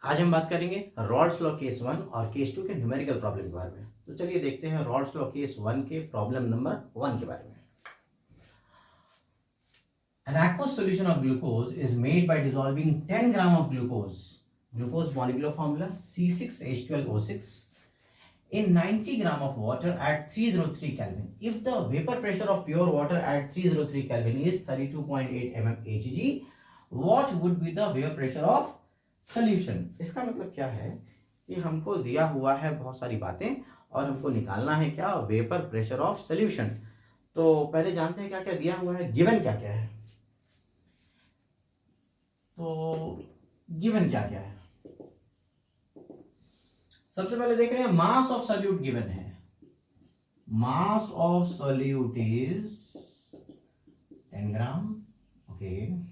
आज हम बात करेंगे रॉल्स लॉ केस 1 और केस 2 के न्यूमेरिकल प्रॉब्लम के बारे में। तो चलिए देखते हैं रॉल्स लॉ केस 1 के प्रॉब्लम नंबर 1 के बारे में। An aqueous solution of glucose is made by dissolving 10 gram of glucose. Glucose molecular formula C6H12O6 in 90 gram of water at 303 Kelvin. If the vapor pressure of pure water at 303 Kelvin is 32.8 mm Hg, what would be the vapor pressure of solution? इसका मतलब क्या है कि हमको दिया हुआ है बहुत सारी बातें और हमको निकालना है क्या, वेपर प्रेशर ऑफ सोल्यूशन। तो पहले जानते हैं क्या क्या दिया हुआ है, गिवन क्या क्या है। तो गिवन क्या क्या है, सबसे पहले देख रहे हैं मास ऑफ सोल्यूट गिवन है। Mass of solute is 10 gram. Okay,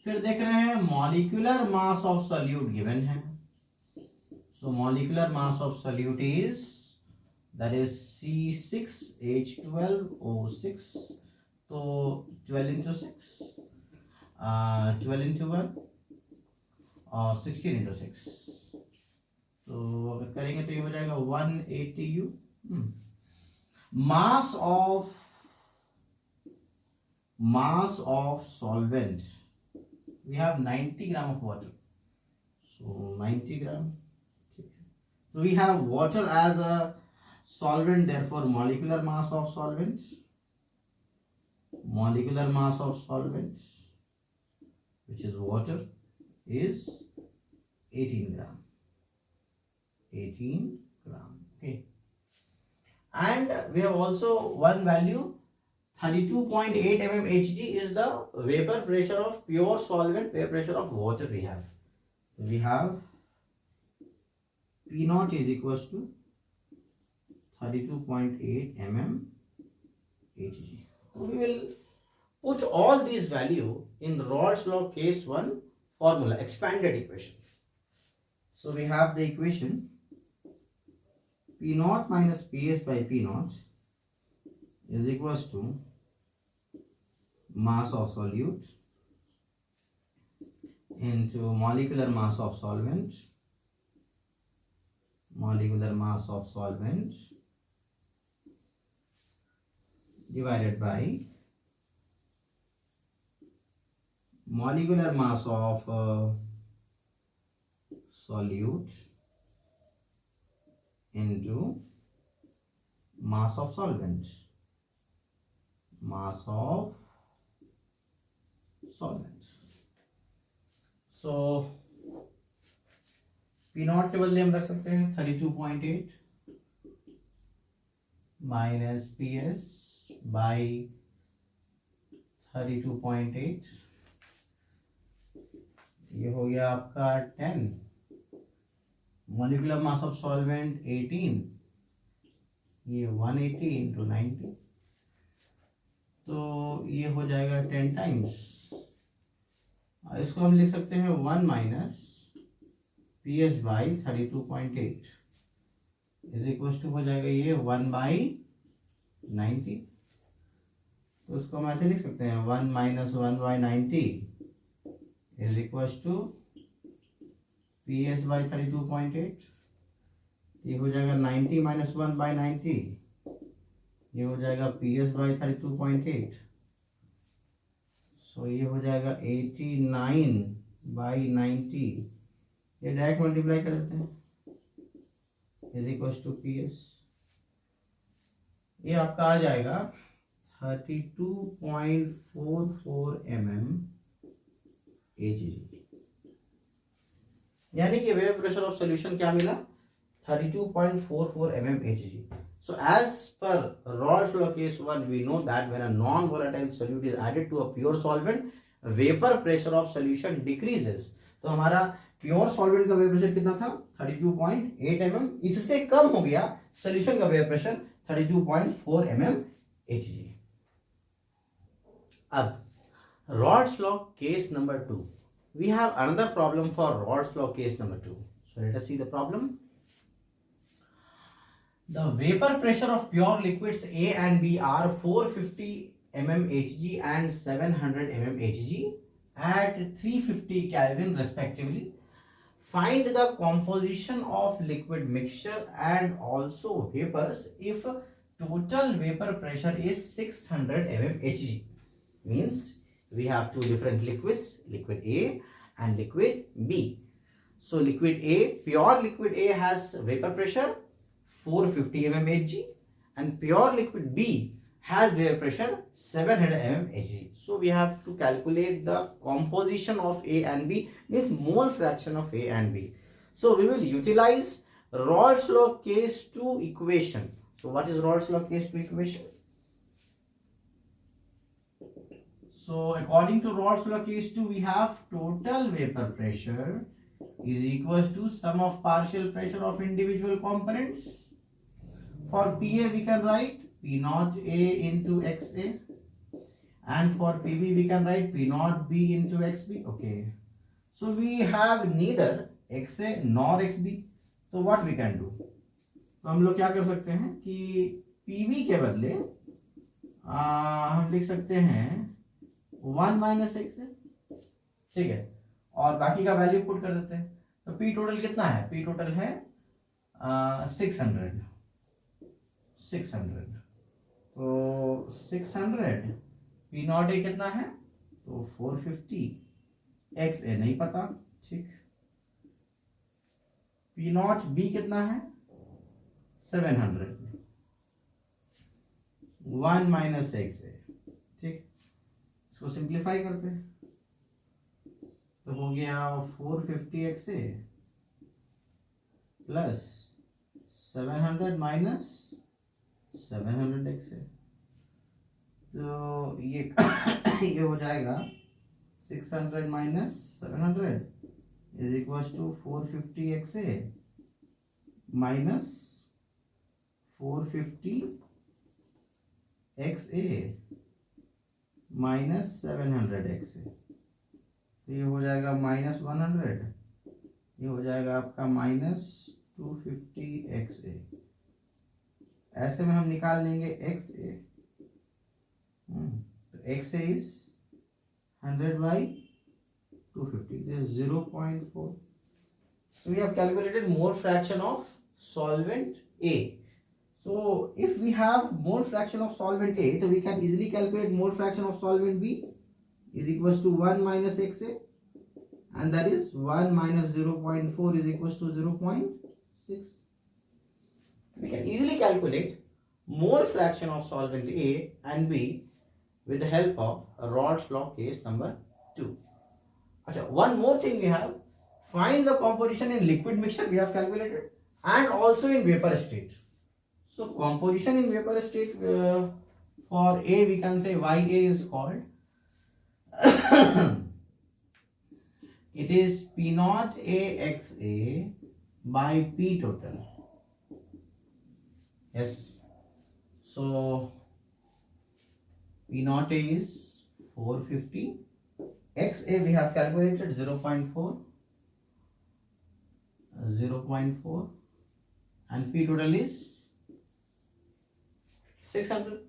फिर देख रहे हैं molecular mass of solute given है। So molecular mass of solute is that is C6H12O6। तो 12 into 6 12 into 1 और 16 into 6। तो अगर करेंगे तो ये हो जाएगा 180 U। Mass of solvent we have 90 gram of water, so 90 gram. So we have water as a solvent, therefore molecular mass of solvent which is water is 18 gram. Okay, and we have also one value 32.8 mm Hg is the vapor pressure of pure solvent, vapor pressure of water we have. We have P naught is equals to 32.8 mm Hg. So we will put all these value in Raoult's law case 1 formula, expanded equation. So we have the equation P naught minus Ps by P naught is equals to mass of solute into molecular mass of solvent divided by molecular mass of solute into mass of solvent. So P naught के बदले हम रख सकते हैं 32.8 minus PS by 32.8। ये हो गया आपका 10। मोलिकुलर मास ऑफ सॉल्वेंट 18, ये 180 into 90, तो ये हो जाएगा 10 टाइम्स। इसको हम लिख सकते हैं 1 minus p s by 32.8 is equal to हो जाएगा ये 1 बाई 90। तो इसको हम ऐसे लिख सकते हैं 1 minus 1 by 90 is equal to p s by 32.8। ये हो जाएगा 90 माइनस 1 बाई 90, ये हो जाएगा पी एस बाई 32.8। सो ये हो जाएगा 89 बाई 90, ये डायरेक्ट मल्टीप्लाई कर देते हैं is equal to p s. ये आपका आ जाएगा 32.44 mm Hg, यानी कि वेपर प्रेशर ऑफ सॉल्यूशन क्या मिला, 32.44 mm Hg. So as per Raoult's law case 1, we know that when a non-volatile solute is added to a pure solvent, vapor pressure of solution decreases. तो हमारा pure solvent का vapour pressure कितना था 32.8 mm, इससे कम हो गया solution का vapour pressure 32.4 mm Hg. अब Raoult's law case number 2, we have another problem for Raoult's law case number 2. So let us see the problem. The vapor pressure of pure liquids A and B are 450 mm Hg and 700 mm Hg at 350 Kelvin respectively. Find the composition of liquid mixture and also vapors if total vapor pressure is 600 mmHg. Means we have two different liquids, liquid A and liquid B. So liquid A, pure liquid A has vapor pressure 450 mmHg and pure liquid B has vapor pressure 700 mmHg. So we have to calculate the composition of A and B, means mole fraction of A and B. So we will utilize Raoult's law case 2 equation. So what is Raoult's law case 2 equation? So according to Raoult's law case 2, we have total vapor pressure is equals to sum of partial pressure of individual components. For PA we can write P naught A into XA, and for PB we can write P naught B into XB. Okay, so we have neither XA nor XB. तो what we can do? तो हम लोग क्या कर सकते हैं कि PB के बदले हम लिख सकते हैं 1 माइनस XA, ठीक है, और बाकी का वैल्यू पुट कर देते हैं. तो P टोटल कितना है? P टोटल है 600. तो 600 P नॉट ए कितना है? तो 450. एक्स ए नहीं पता, ठीक. P नॉट बी कितना है? 700. 1 माइनस एक्स ए, ठीक. इसको सिंप्लीफाई करते हैं तो हो गया 450 X A plus 700 minus 700 X A. तो ये ये हो जाएगा 600 minus 700 is equals to 450 X A minus 450 X A minus 700 X A. तो ये हो जाएगा माइनस 100, ये हो जाएगा आपका माइनस 250 एक्स ए. ऐसे में हम निकाल लेंगे एक्स ए. तो x A is 100 by 250. This is 0.4. So we have calculated mole fraction of solvent A. So if we have mole fraction of solvent A, so we can easily calculate mole fraction of solvent B is equals to 1 minus XA, and that is 1 minus 0.4 is equals to 0.6. We can easily calculate mole fraction of solvent A and B with the help of Raoult's law case number 2. Achha, one more thing we have, find the composition in liquid mixture we have calculated, and also in vapor state. So composition in vapor state, for A we can say YA is called it is P naught AXA by P total. Yes, so P naught A is 450, XA we have calculated 0.4, and P total is 600.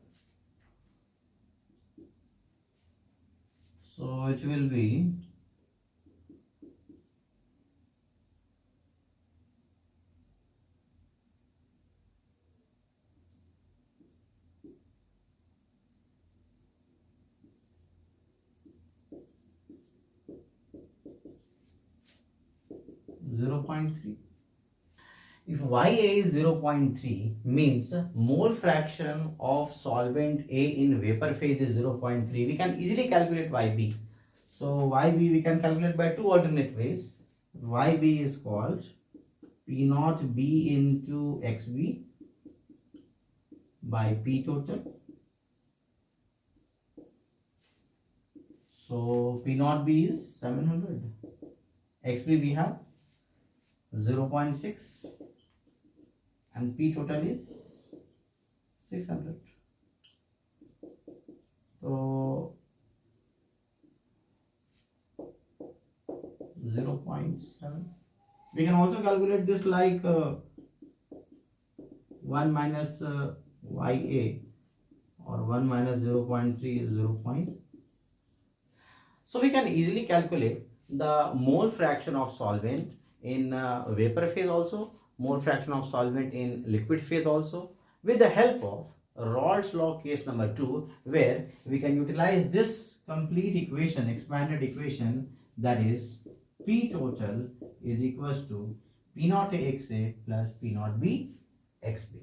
So it will be 0.3. If YA is 0.3, means mole fraction of solvent A in vapor phase is 0.3. We can easily calculate YB. So YB we can calculate by two alternate ways. YB is called P naught B into XB by P total. So P naught B is 700. XB we have 0.6 and P total is 600. So 0.7. We can also calculate this like 1 minus YA, or 1 minus 0.3 is 0. So we can easily calculate the mole fraction of solvent in vapor phase also, mole fraction of solvent in liquid phase also, with the help of Raoult's law case number 2, where we can utilize this complete equation, expanded equation, that is P total is equals to P naught XA plus P naught B XB.